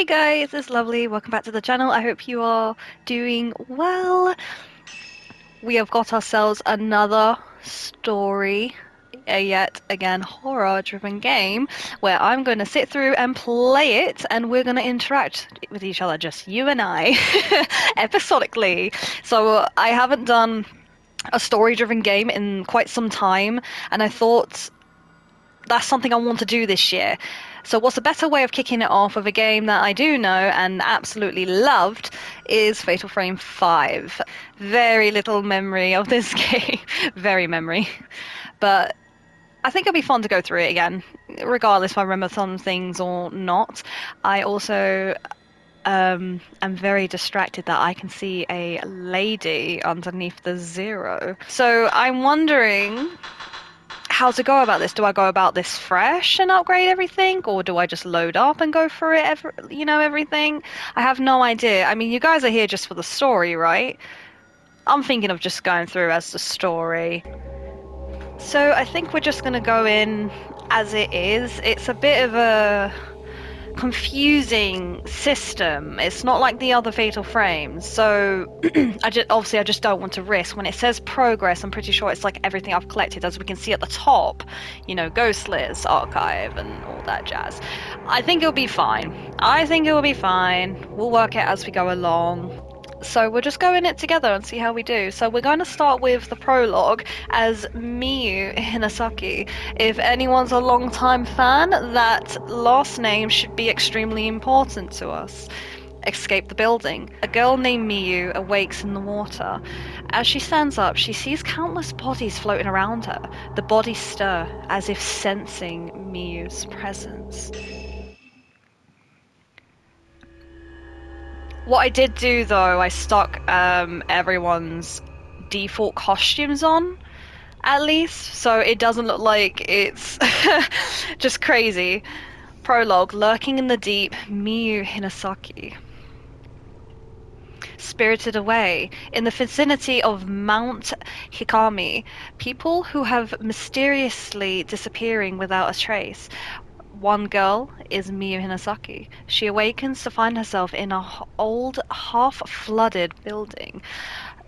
Hey guys, it's Lovely. Welcome back to the channel. I hope you are doing well. We have got ourselves another story, a yet again horror-driven game where I'm going to sit through and play it, and we're going to interact with each other, just you and I, episodically. So I haven't done a story-driven game in quite some time, and I thought that's something I want to do this year. So what's a better way of kicking it off with a game that I do know and absolutely loved is Fatal Frame 5. Very little memory of this game, very memory. But I think it'll be fun to go through it again, regardless if I remember some things or not. I also am very distracted that I can see a lady underneath the zero. So I'm wondering how to go about this. Do I go about this fresh and upgrade everything, or do I just load up and go for it, everything? I have no idea. I mean, you guys are here just for the story, right? I'm thinking of just going through as the story. So I think we're just going to go in as it is. It's a bit of a confusing system. It's not like the other Fatal Frames. So I just don't want to risk. When it says progress, I'm pretty sure it's like everything I've collected, as we can see at the top, Ghost List, archive, and all that jazz. I think it'll be fine. I think it will be fine. We'll work it as we go along. So we'll just go in it together and see how we do. So we're going to start with the prologue as Miyu Hinasaki. If anyone's a long-time fan, that last name should be extremely important to us. Escape the building. A girl named Miyu awakes in the water. As she stands up, she sees countless bodies floating around her. The bodies stir, as if sensing Miyu's presence. What I did do, though, I stuck everyone's default costumes on, at least, so it doesn't look like it's just crazy. Prologue, lurking in the deep, Miyu Hinasaki. Spirited away. In the vicinity of Mount Hikami, people who have mysteriously disappearing without a trace. One girl is Miyu Hinasaki. She awakens to find herself in an old, half-flooded building.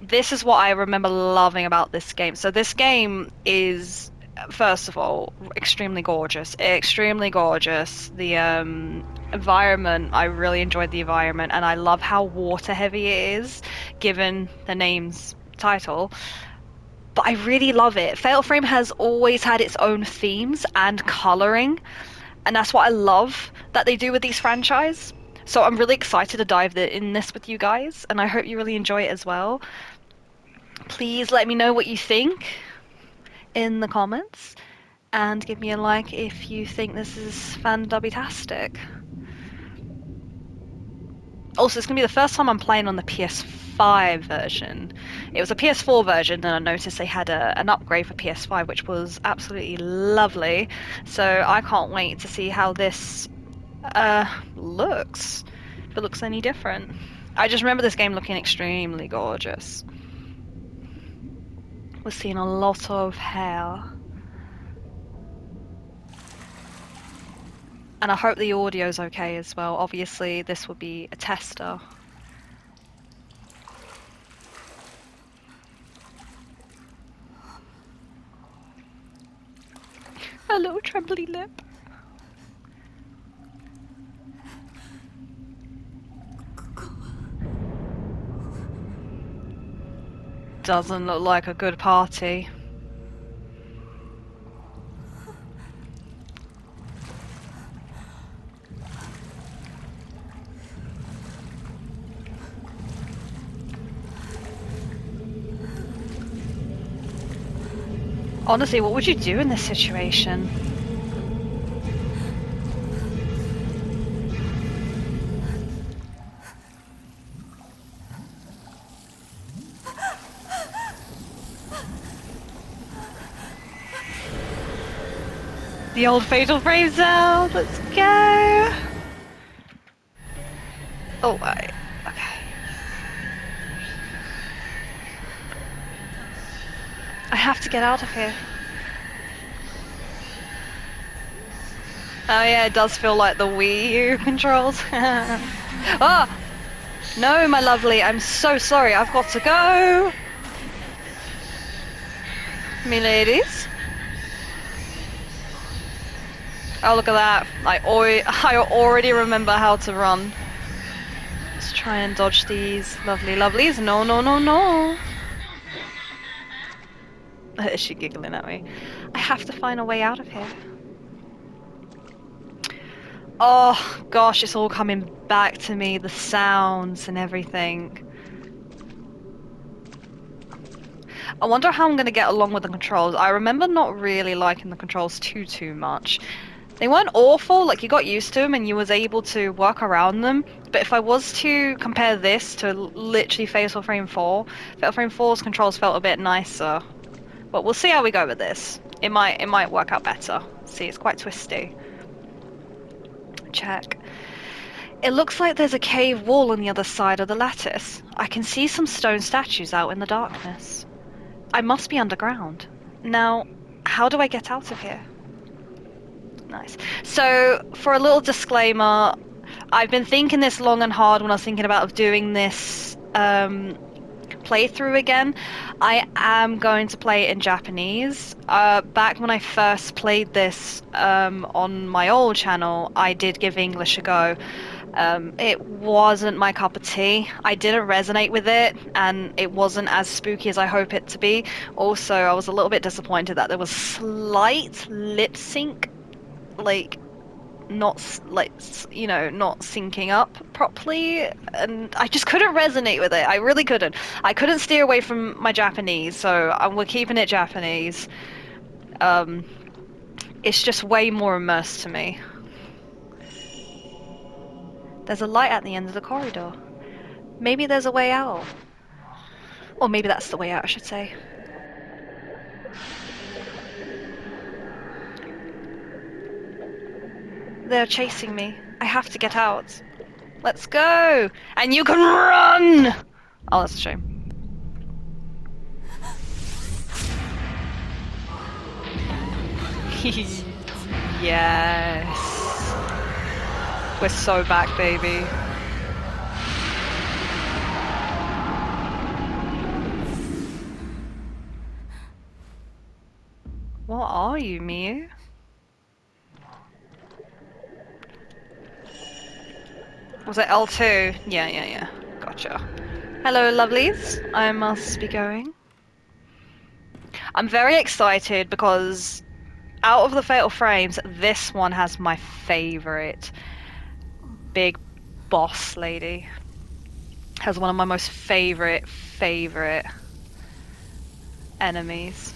This is what I remember loving about this game. So this game is, first of all, extremely gorgeous. Extremely gorgeous. The environment, I really enjoyed the environment, and I love how water-heavy it is, given the name's title. But I really love it. Fatal Frame has always had its own themes and coloring, and that's what I love that they do with these franchise. So I'm really excited to dive in this with you guys, and I hope you really enjoy it as well. Please let me know what you think in the comments, and give me a like if you think this is fantastic. Also, it's going to be the first time I'm playing on the PS5 version. It was a PS4 version, and I noticed they had an upgrade for PS5, which was absolutely lovely. So I can't wait to see how this looks. If it looks any different. I just remember this game looking extremely gorgeous. We're seeing a lot of hair. And I hope the audio's okay as well. Obviously, this will be a tester. A little trembly lip. Doesn't look like a good party. Honestly, what would you do in this situation? The old Fatal Frame sound! Let's go! Oh, okay. I have to get out of here. Oh yeah, it does feel like the Wii U controls. Oh! No, my lovely, I'm so sorry. I've got to go. Me ladies. Oh, look at that. I already remember how to run. Let's try and dodge these lovely lovelies. No, no, no, no. Is she giggling at me? I have to find a way out of here. Oh, gosh, it's all coming back to me. The sounds and everything. I wonder how I'm going to get along with the controls. I remember not really liking the controls too much. They weren't awful, like you got used to them and you was able to work around them. But if I was to compare this to literally Fatal Frame 4, Fatal Frame 4's controls felt a bit nicer. But we'll see how we go with this. It might work out better. See, it's quite twisty. Check. It looks like there's a cave wall on the other side of the lattice. I can see some stone statues out in the darkness. I must be underground. Now, how do I get out of here? Nice. So, for a little disclaimer, I've been thinking this long and hard when I was thinking about doing this playthrough again. I am going to play it in Japanese. Back when I first played this on my old channel, I did give English a go. It wasn't my cup of tea. I didn't resonate with it, and it wasn't as spooky as I hope it to be. Also, I was a little bit disappointed that there was slight lip sync, like not not syncing up properly, and I just couldn't resonate with it. I really couldn't. I couldn't steer away from my Japanese, so we're keeping it Japanese. It's just way more immersed to me. There's a light at the end of the corridor. Maybe there's a way out. Or maybe that's the way out, I should say. They're chasing me. I have to get out. Let's go! And you can run! Oh, that's a shame. Yes. We're so back, baby. What are you, Miu? Was it L2? Yeah. Gotcha. Hello, lovelies. I must be going. I'm very excited because out of the Fatal Frames, this one has my favorite big boss lady. Has one of my most favorite enemies.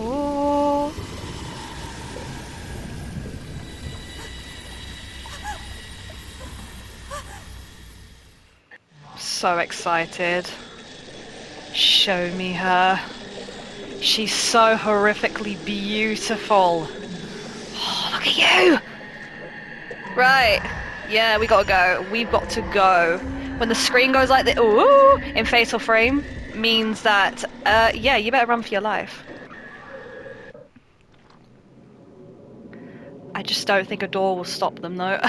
Ooh. So excited. Show me her. She's so horrifically beautiful. Oh, look at you! Right. Yeah, we gotta go. We've got to go. When the screen goes like this, ooh, in Fatal Frame, means that, yeah, you better run for your life. I just don't think a door will stop them, though.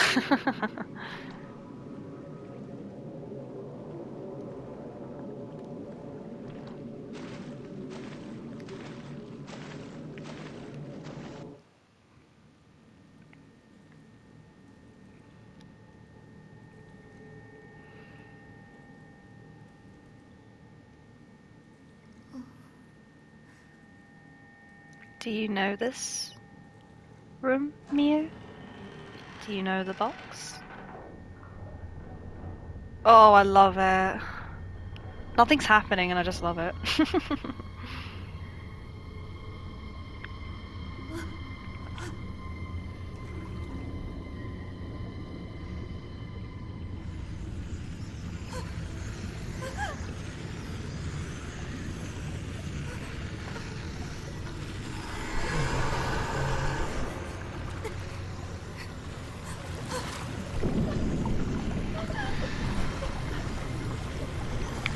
Do you know this room, Miu? Do you know the box? Oh, I love it. Nothing's happening and I just love it.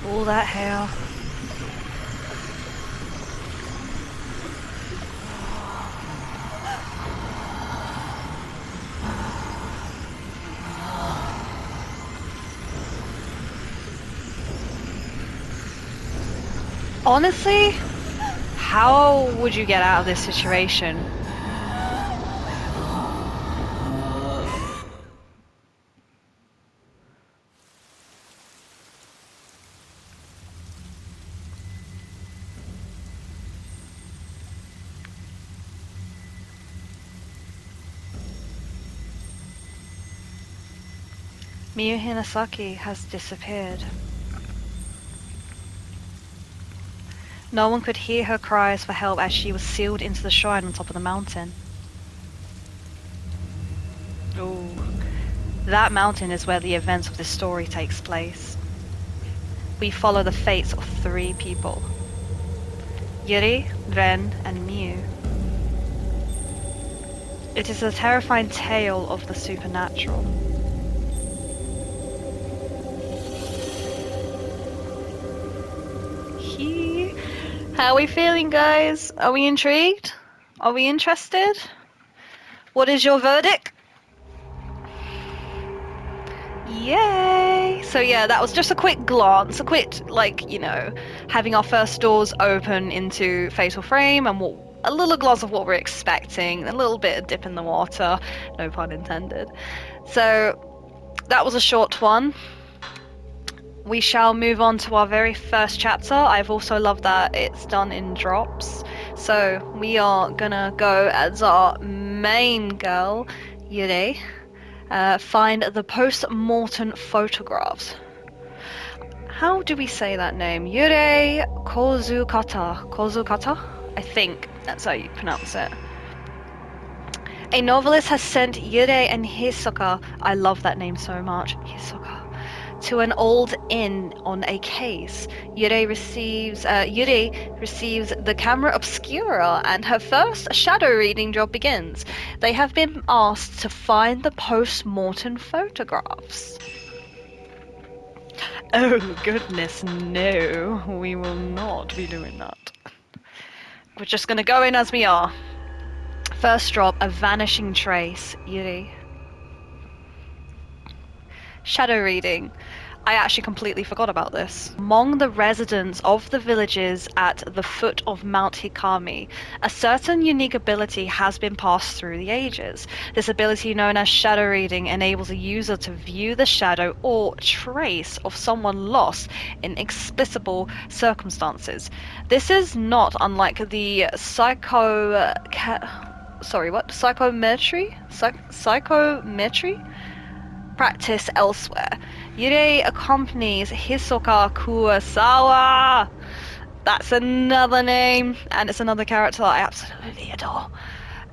All that hair. Honestly, how would you get out of this situation? Miyu Hinasaki has disappeared. No one could hear her cries for help as she was sealed into the shrine on top of the mountain. Ooh. That mountain is where the events of this story takes place. We follow the fates of 3 people. Yuri, Ren, and Miyu. It is a terrifying tale of the supernatural. How are we feeling, guys? Are we intrigued? Are we interested? What is your verdict? Yay! So yeah, that was just a quick glance, a quick, like, you know, having our first doors open into Fatal Frame and a little glance of what we're expecting, a little bit of dip in the water, no pun intended. So that was a short one. We shall move on to our very first chapter. I've also loved that it's done in drops. So we are gonna go as our main girl, Yuri, find the post-mortem photographs. How do we say that name? Yurei Kozukata. Kozukata? I think that's how you pronounce it. A novelist has sent Yurei and Hisoka, I love that name so much, Hisoka, to an old inn on a case. Yurei receives the Camera Obscura, and her first shadow reading job begins. They have been asked to find the post-mortem photographs. Oh goodness, no, we will not be doing that. We're just gonna go in as we are. First drop, a vanishing trace, Yuri. Shadow reading. I actually completely forgot about this. Among the residents of the villages at the foot of Mount Hikami, a certain unique ability has been passed through the ages. This ability, known as shadow reading, enables a user to view the shadow or trace of someone lost in inexplicable circumstances. This is not unlike the psychometry practice elsewhere. Yurei accompanies Hisoka Kurosawa. That's another name, and it's another character I absolutely adore.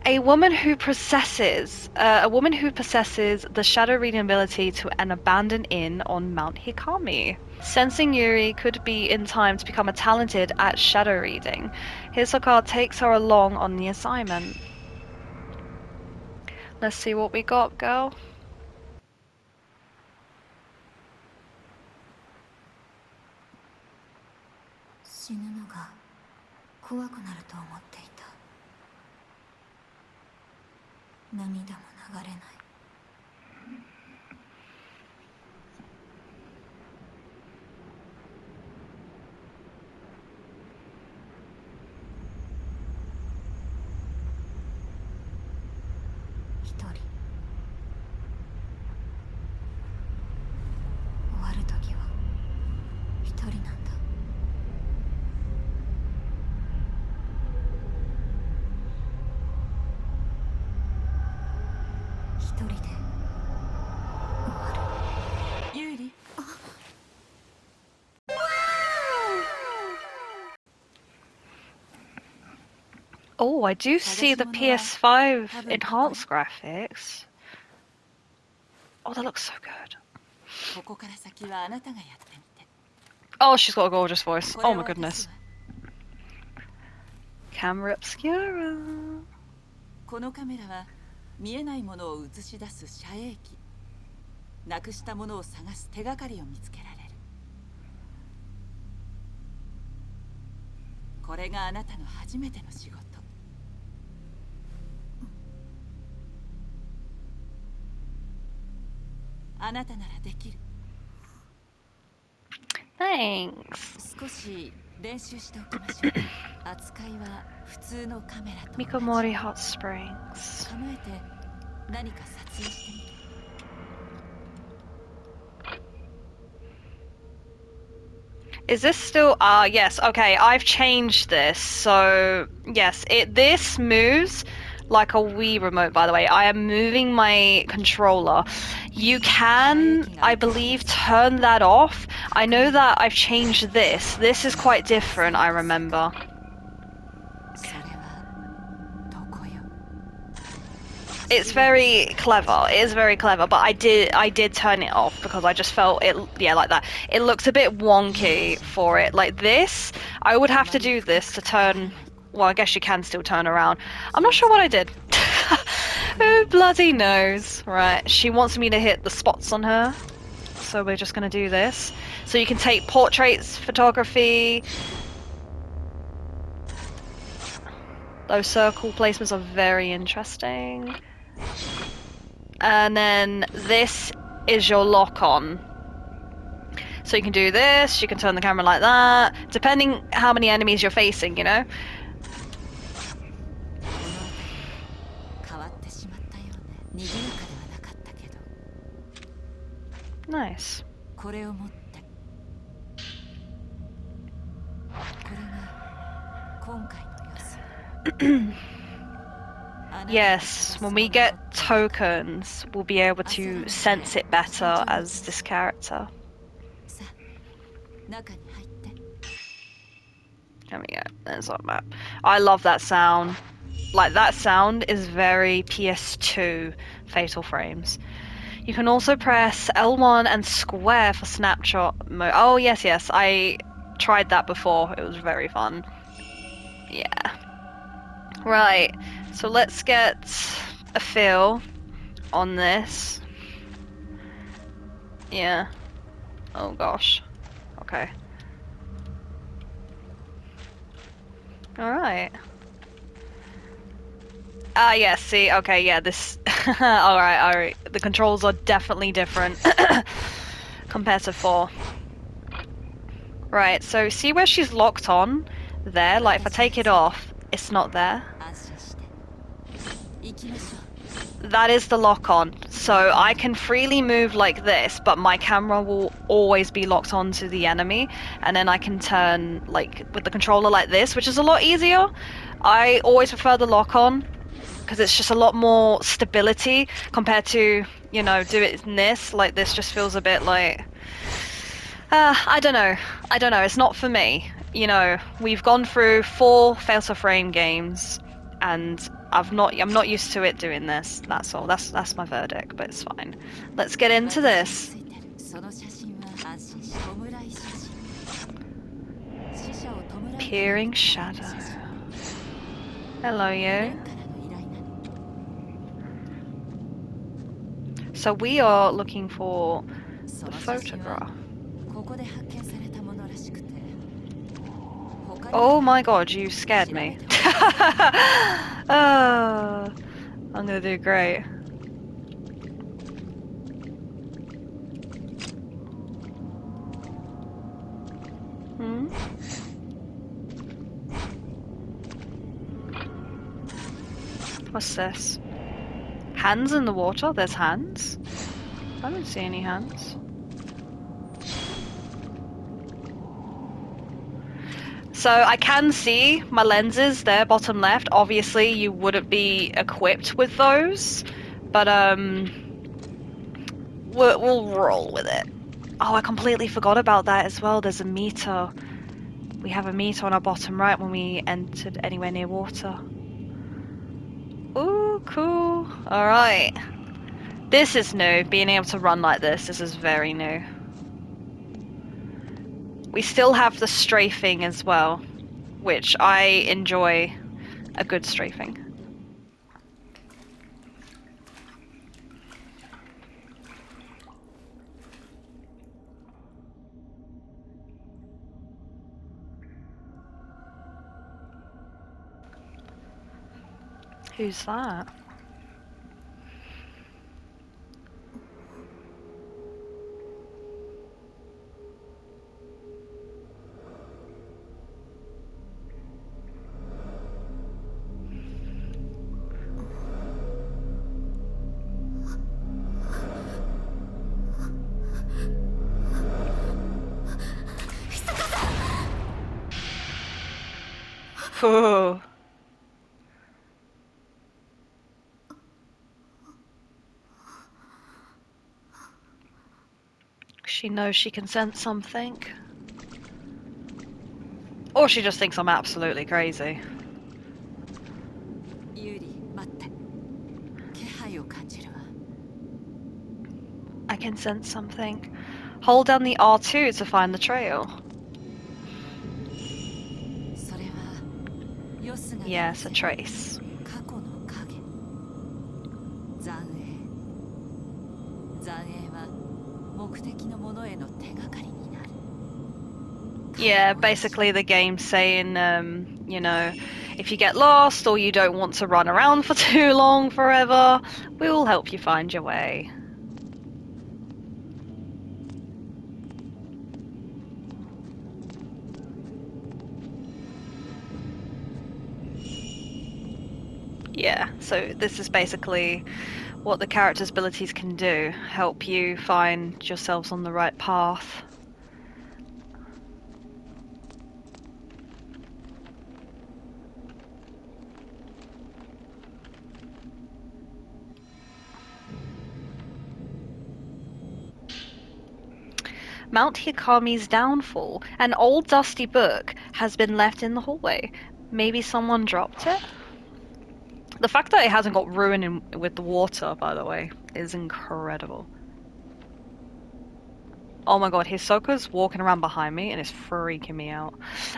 A woman who possesses the shadow reading ability to an abandoned inn on Mount Hikami. Sensing Yuri could be in time to become a talented at shadow reading, Hisoka takes her along on the assignment. Let's see what we got, girl. 死ぬのが怖くなると思っていた。涙も流れない。一人終わる時は一人なんだ。一人で終わる。ユーリ。Oh, I do see the PS5 enhanced graphics. Oh, that looks so good. Oh, she's got a gorgeous voice. Oh my goodness. Camera Obscura. このカメラは見えないものを映し出す遮影機。なくしたものを探す手がかりを見つけられる。これがあなたの初めての仕事。あなたならできる。Thanks. 少し練習しておきましょう。扱いは普通のカメラと同じ。 Mikomori Hot Springs. 構えて何か撮影してみて。 Is this still yes, okay, I've changed this. So yes, this moves like a Wii remote, by the way. I am moving my controller. You can, I believe, turn that off. I know that I've changed this. This is quite different, I remember. それはどこよ。 It's very clever. It is very clever, but I did turn it off because I just felt it, yeah, like that. It looks a bit wonky for it. Like this, I would have to do this to turn, well, I guess you can still turn around. I'm not sure what I did. Who bloody knows? Right, she wants me to hit the spots on her, so we're just gonna do this. So you can take portraits, photography. Those circle placements are very interesting. And then this is your lock on. So you can do this, you can turn the camera like that, depending how many enemies you're facing, you know? この辺りは変わってしまったようね。賑やかではなかったけど。 Nice. これを持って。これが今回の予想。 Yes, when we get tokens, we'll be able to sense it better as this character. さあ、中に入って。 There we go, there's our map. I love that sound. Like, that sound is very PS2 Fatal Frames. You can also press L1 and square for snapshot mode. Oh, yes, yes, I tried that before. It was very fun. Yeah. Right, so let's get a feel on this. Yeah. Oh gosh. Okay. Alright. Ah, yeah, see, okay, yeah, this... Alright. The controls are definitely different compared to 4. Right, so see where she's locked on? There, like if I take it off, it's not there. 安心して。行きましょう。 That is the lock on. So I can freely move like this, but my camera will always be locked onto the enemy. And then I can turn like with the controller like this, which is a lot easier. I always prefer the lock on because it's just a lot more stability compared to, you know, do it in this. Like this just feels a bit like, I don't know. It's not for me. You know, we've gone through 4 Fatal Frame games and I'm not used to it doing this. That's all. That's my verdict, but it's fine. Let's get into this. その写真は安心し、弔い写真。死者を弔うために Peering 撮られ shadow. る写真。 Hello, レ you. ンからの依頼なの。 So we are looking for そ the の写真は photograph. ここで発見されたものらしくて。他にも Oh my god, you scared 調べ me. てほしい。 Oh, I'm gonna do great. Hmm? What's this? Hands in the water? There's hands? I don't see any hands. So I can see my lenses there, bottom left. Obviously, you wouldn't be equipped with those, but we'll roll with it. Oh, I completely forgot about that as well. There's a meter. We have a meter on our bottom right when we entered anywhere near water. Ooh, cool. All right. This is new. Being able to run like this is very new. We still have the strafing as well, which I enjoy a good strafing. Who's that? Ooh. She knows she can sense something. Or she just thinks I'm absolutely crazy. ユーリ、待って。気配を感じるわ。I can sense something. Hold down the R2 to find the trail. それはヨスが Yes, a trace. 過去の影。残影は目的のものへの手がかりになる。Yeah, basically the game's saying, you know, if you get lost or you don't want to run around for too long forever, we will help you find your way. Yeah, so this is basically what the character's abilities can do, help you find yourselves on the right path. Mount Hikami's downfall. An old dusty book has been left in the hallway. Maybe someone dropped it? The fact that it hasn't got ruined with the water, by the way, is incredible. Oh my god, Hisoka's walking around behind me and it's freaking me out.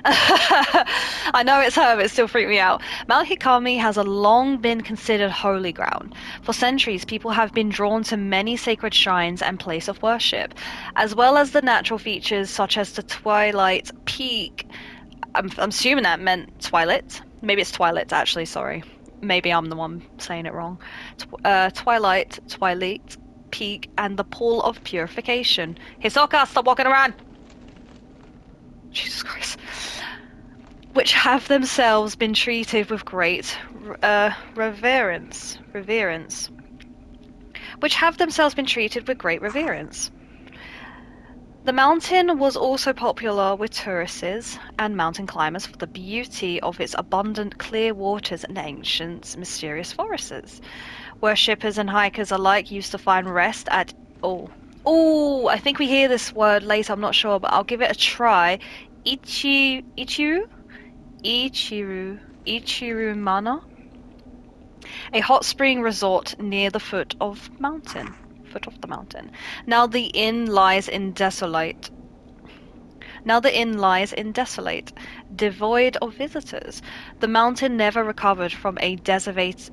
I know it's her, but it still freaked me out. Mount Hikami has long been considered holy ground. For centuries, people have been drawn to many sacred shrines and place of worship, as well as the natural features such as the Twilight Peak. I'm assuming that meant Twilight. Maybe it's Twilight, actually, sorry. Maybe I'm the one saying it wrong. Twilight Peak, and the Pool of Purification. Hisoka, stop walking around! Jesus Christ. Which have themselves been treated with great reverence. Which have themselves been treated with great reverence. The mountain was also popular with tourists and mountain climbers for the beauty of its abundant clear waters and ancient mysterious forests. Worshippers and hikers alike used to find rest at... Oh, I think we hear this word later, I'm not sure, but I'll give it a try. Ichiru Mana? A hot spring resort near the foot of the mountain. Now the inn lies in desolate, devoid of visitors. The mountain never recovered from a devastating...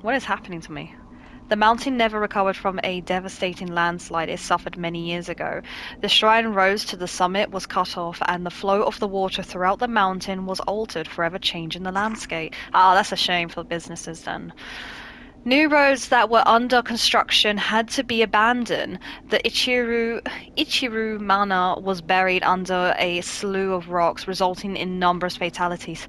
What is happening to me? The mountain never recovered from a devastating landslide it suffered many years ago. The shrine rose to the summit was cut off, and the flow of the water throughout the mountain was altered, forever changing the landscape. Ah, that's a shame for businesses then. New roads that were under construction had to be abandoned. The Ichiru Mana was buried under a slew of rocks, resulting in numerous fatalities.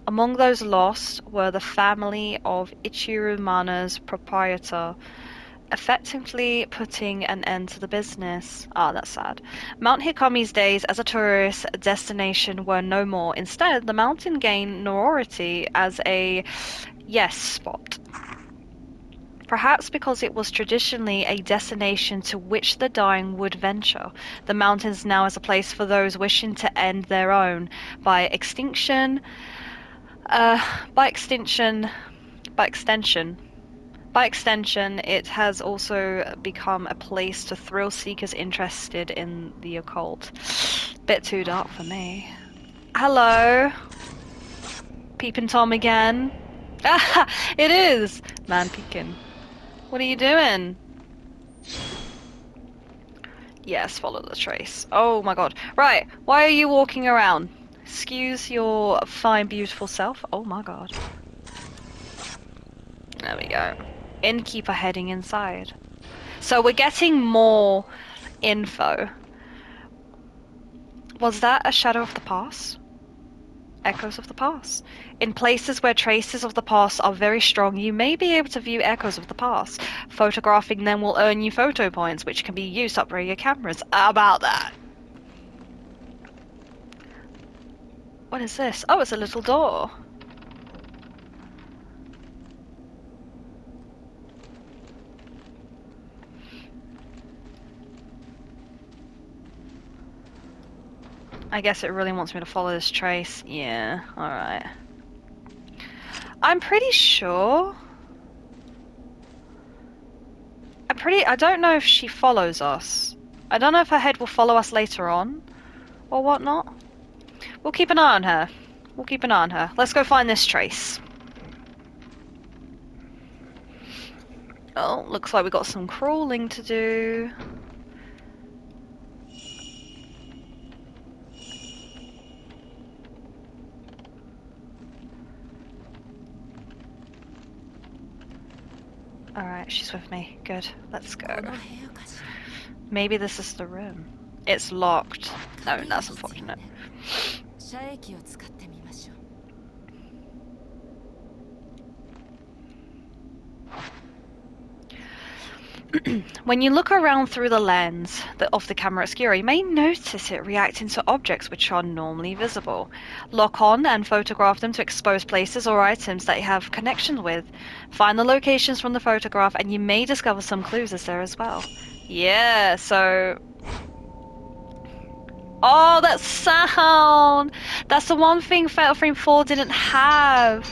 Among those lost were the family of Ichiru Mana's proprietor, effectively putting an end to the business. Ah, that's sad. Mount Hikami's days as a tourist destination were no more. Instead, the mountain gained notoriety as a yes spot. Perhaps because it was traditionally a destination to which the dying would venture, the mountains now is a place for those wishing to end their own. By extension, it has also become a place to thrill seekers interested in the occult. Bit too dark for me. Hello, Peeping Tom again. Ah, it is man peeking. What are you doing? Yes, follow the trace. Oh my god. Right, why are you walking around? Excuse your fine, beautiful self. Oh my god. There we go. Innkeeper heading inside. So we're getting more info. Was that a shadow of the past? Echoes of the past. In places where traces of the past are very strong, you may be able to view echoes of the past. Photographing them will earn you photo points, which can be used to upgrade your cameras. How about that? What is this? Oh, it's a little door. I guess it really wants me to follow this trace. Yeah, alright. I'm pretty sure... I don't know if she follows us. I don't know if her head will follow us later on, or whatnot. We'll keep an eye on her. We'll keep an eye on her. Let's go find this trace. Oh, looks like we got some crawling to do. Alright, she's with me. Good. Let's go. Maybe this is the room. It's locked. No, that's unfortunate. When you look around through the lens of the Camera Obscura, you may notice it reacting to objects which are normally visible. Lock on and photograph them to expose places or items that you have connections with. Find the locations from the photograph and you may discover some clues as there as well. Yeah, so... Oh, that sound! That's the one thing Fatal Frame 4 didn't have.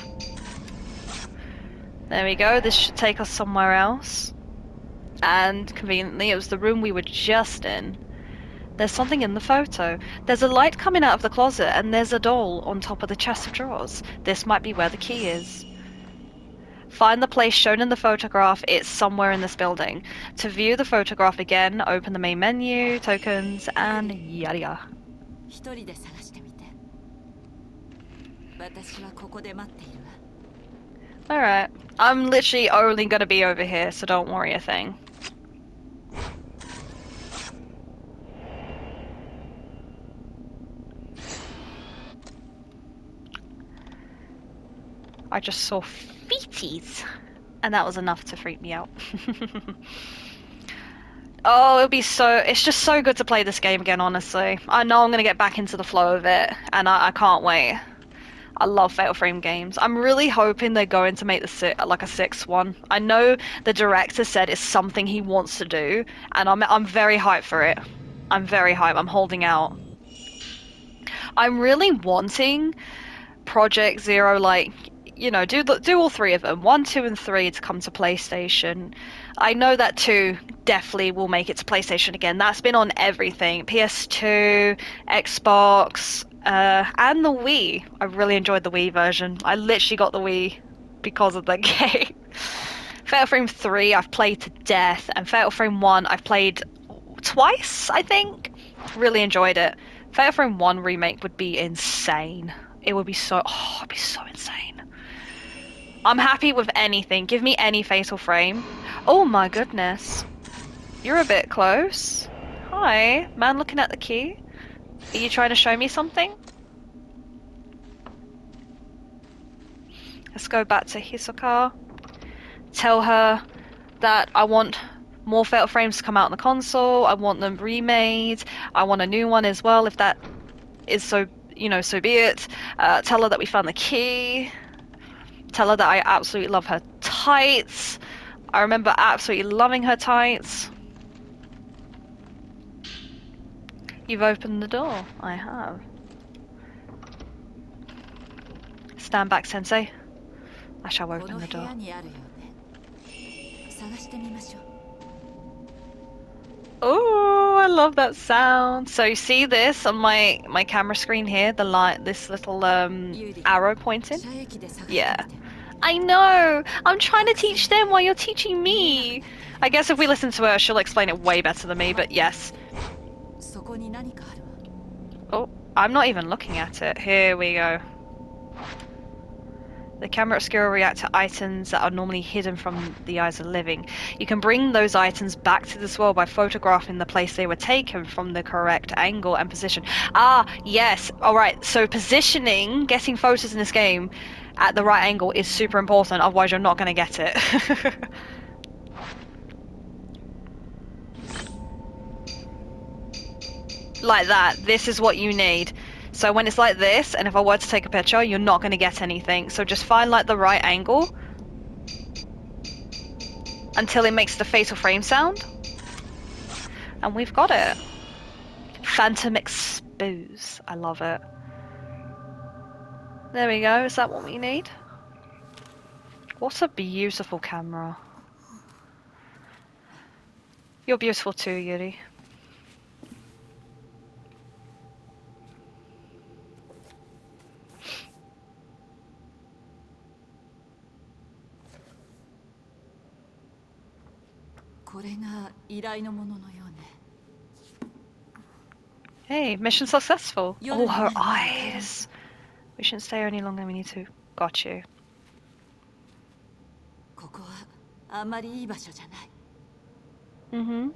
There we go, this should take us somewhere else. And conveniently, it was the room we were just in. There's something in the photo. There's a light coming out of the closet, and there's a doll on top of the chest of drawers. This might be where the key is. Find the place shown in the photograph. It's somewhere in this building. To view the photograph again, open the main menu, tokens, and yada yada. Alright. I'm literally only gonna be over here, so don't worry a thing. I just saw feeties, and that was enough to freak me out. Oh, it's just so good to play this game again, honestly. I know I'm gonna get back into the flow of it, and I can't wait. I love Fatal Frame games. I'm really hoping they're going to make like a sixth one. I know the director said it's something he wants to do, and I'm very hyped for it. I'm very hyped. I'm holding out. I'm really wanting Project Zero, like, you know, do all three of them, 1, 2, and 3 to come to PlayStation. I know that 2 definitely will make it to PlayStation again. That's been on everything: PS2, Xbox, and the Wii. I really enjoyed the Wii version. I literally got the Wii because of the game. Fatal Frame 3 I've played to death, and Fatal Frame 1 I've played twice, I think. Really enjoyed it. Fatal Frame 1 remake would be insane. It would be so... Oh, it'd be so insane. I'm happy with anything. Give me any Fatal Frame. Oh my goodness. You're a bit close. Hi. Man looking at the key. Are you trying to show me something? Let's go back to Hisoka. Tell her that I want more Fatal Frames to come out on the console. I want them remade. I want a new one as well, if that is so, you know, so be it. Tell her that we found the key. Tell her that I absolutely love her tights. I remember absolutely loving her tights. You've opened the door. I have. Stand back, Sensei. I shall open the door. Oh, I love that sound. So you see this on my camera screen here, the light, this little arrow pointing? Yeah. I know! I'm trying to teach them while you're teaching me! I guess if we listen to her, she'll explain it way better than me, but yes. Oh, I'm not even looking at it. Here we go. The Camera Obscura react to items that are normally hidden from the eyes of the living. You can bring those items back to this world by photographing the place they were taken from the correct angle and position. Ah, yes. Alright, so positioning, getting photos in this game at the right angle is super important, otherwise you're not going to get it. Like that. This is what you need. So when it's like this, and if I were to take a picture, you're not going to get anything. So just find like the right angle until it makes the fatal frame sound. And we've got it. Phantom expose. I love it. There we go. Is that what we need? What a beautiful camera. You're beautiful too, Yuri. Hey, mission successful. Oh, her eyes. We shouldn't stay here any longer than we need to. Got you. Mm-hmm.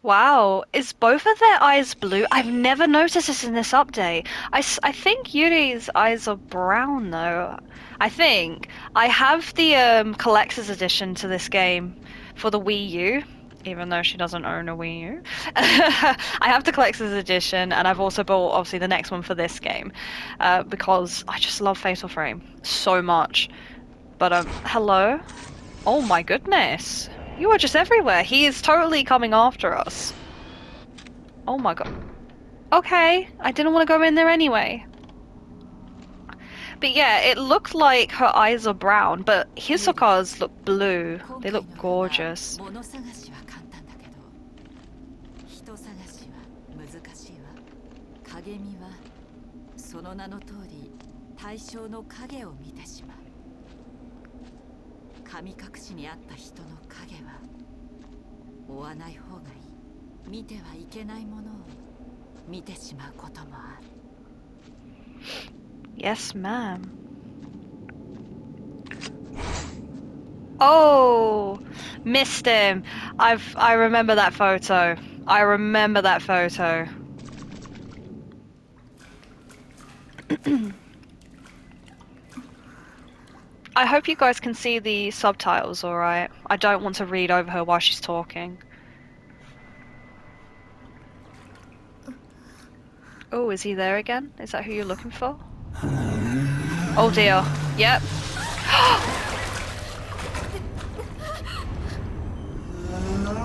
Wow, is both of their eyes blue? I've never noticed this in this update. I think Yuri's eyes are brown though. I think. I have the collector's edition to this game for the Wii U, even though she doesn't own a Wii U. I have the collector's edition, and I've also bought obviously the next one for this game, because I just love Fatal Frame so much. But hello? Oh my goodness. You are just everywhere. He is totally coming after us. Oh my god. Okay, I didn't want to go in there anyway. But yeah, it looked like her eyes are brown, but Hisoka's look blue. They look gorgeous. Yes, ma'am. Oh, missed him. I remember that photo. I remember that photo. I hope you guys can see the subtitles, alright? I don't want to read over her while she's talking. Oh, is he there again? Is that who you're looking for? Oh dear. Yep.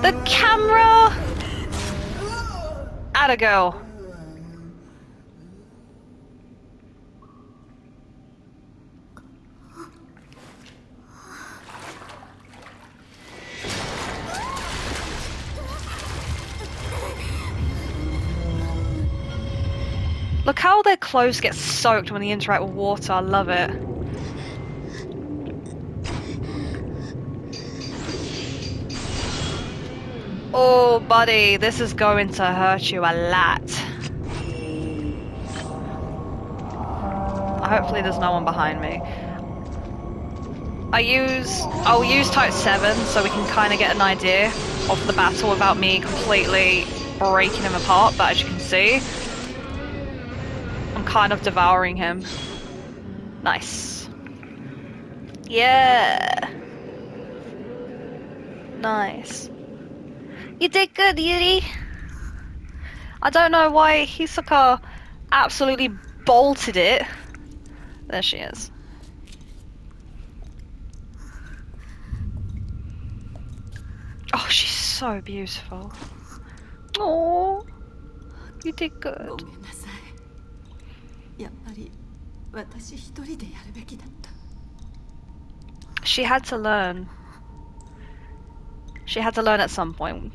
The camera! Atta girl. Look how their clothes get soaked when they interact with water. I love it. Oh, buddy, this is going to hurt you a lot. Hopefully there's no one behind me. I'll use type 7 so we can kind of get an idea of the battle without me completely breaking him apart, but as you can see, I'm kind of devouring him. Nice. Yeah. Nice. You did good, Yuri. I don't know why Hisoka absolutely bolted it. There she is. Oh, she's so beautiful. Oh, you did good. She had to learn. She had to learn at some point.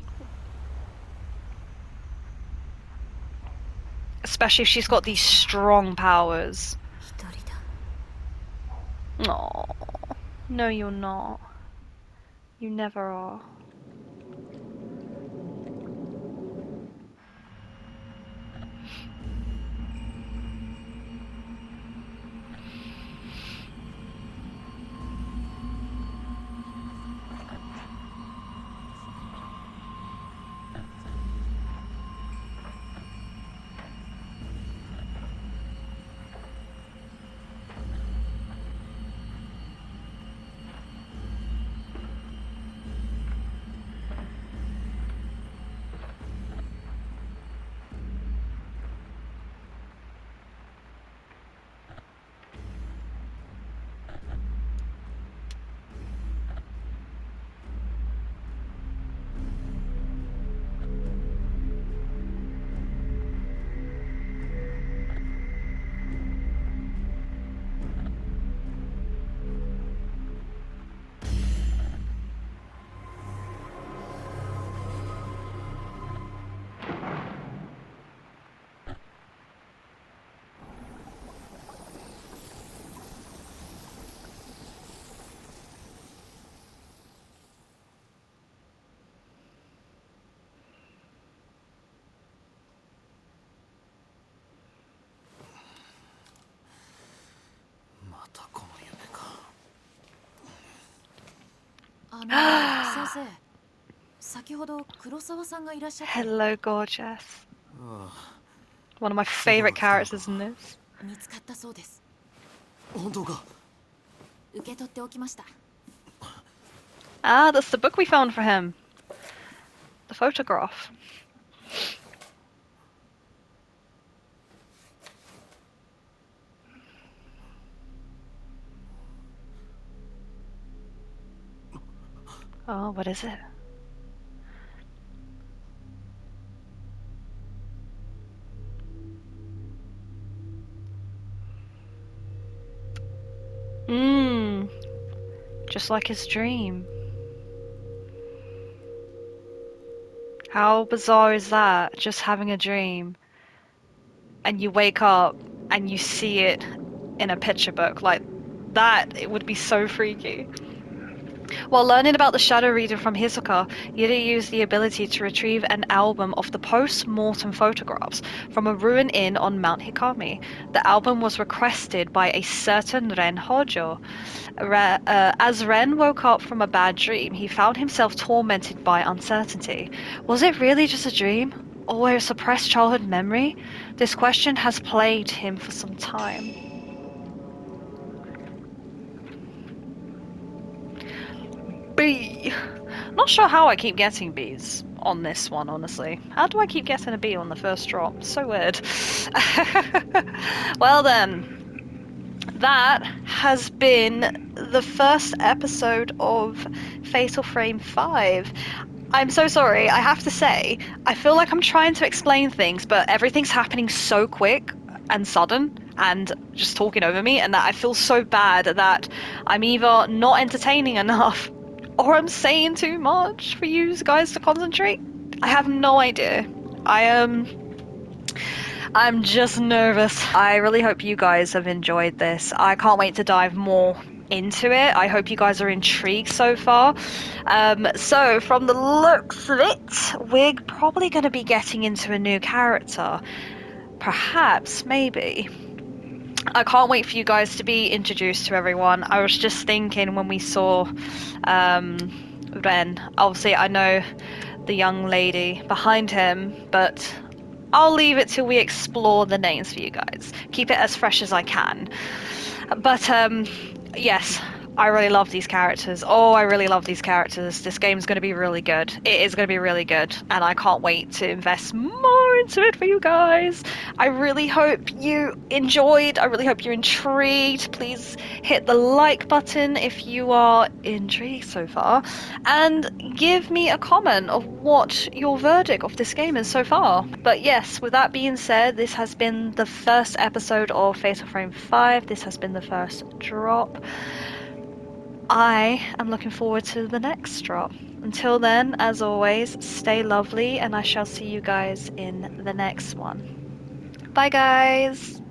Especially if she's got these strong powers. Oh, no, you're not. You never are. 先生、先ほど黒沢さんがいらっしゃって。 Hello, gorgeous. あ One of my あ、そばが favorite 来たの characters か。 in this. 見つかったそうです。本当か。受け取っておきました。 Ah, that's the book we found for him. The photograph. Oh, what is it? Mmm. Just like his dream. How bizarre is that? Just having a dream. And you wake up and you see it in a picture book. Like, that, it would be so freaky. While learning about the Shadow Reader from Hisoka, Yuri used the ability to retrieve an album of the post-mortem photographs from a ruined inn on Mount Hikami. The album was requested by a certain Ren Hojo. As Ren woke up from a bad dream, he found himself tormented by uncertainty. Was it really just a dream? Or a suppressed childhood memory? This question has plagued him for some time. B. Not sure how I keep getting Bs on this one, honestly. How do I keep getting a B on the first drop? So weird. Well then, that has been the first episode of Fatal Frame 5. I'm so sorry, I have to say, I feel like I'm trying to explain things, but everything's happening so quick and sudden and just talking over me, and that I feel so bad that I'm either not entertaining enough or I'm saying too much for you guys to concentrate. I have no idea. I'm just nervous. I really hope you guys have enjoyed this. I can't wait to dive more into it. I hope you guys are intrigued so far. So from the looks of it, we're probably going to be getting into a new character. Perhaps, maybe. I can't wait for you guys to be introduced to everyone. I was just thinking when we saw Ren, obviously I know the young lady behind him, but I'll leave it till we explore the names for you guys. Keep it as fresh as I can. But yes, I really love these characters. Oh, I really love these characters. This game's going to be really good. It is going to be really good, and I can't wait to invest more into it for you guys. I really hope you enjoyed. I really hope you're intrigued. Please hit the like button if you are intrigued so far, and give me a comment of what your verdict of this game is so far. But yes, with that being said, this has been the first episode of Fatal Frame 5. This has been the first drop. I am looking forward to the next drop. Until then, as always, stay lovely, and I shall see you guys in the next one. Bye, guys!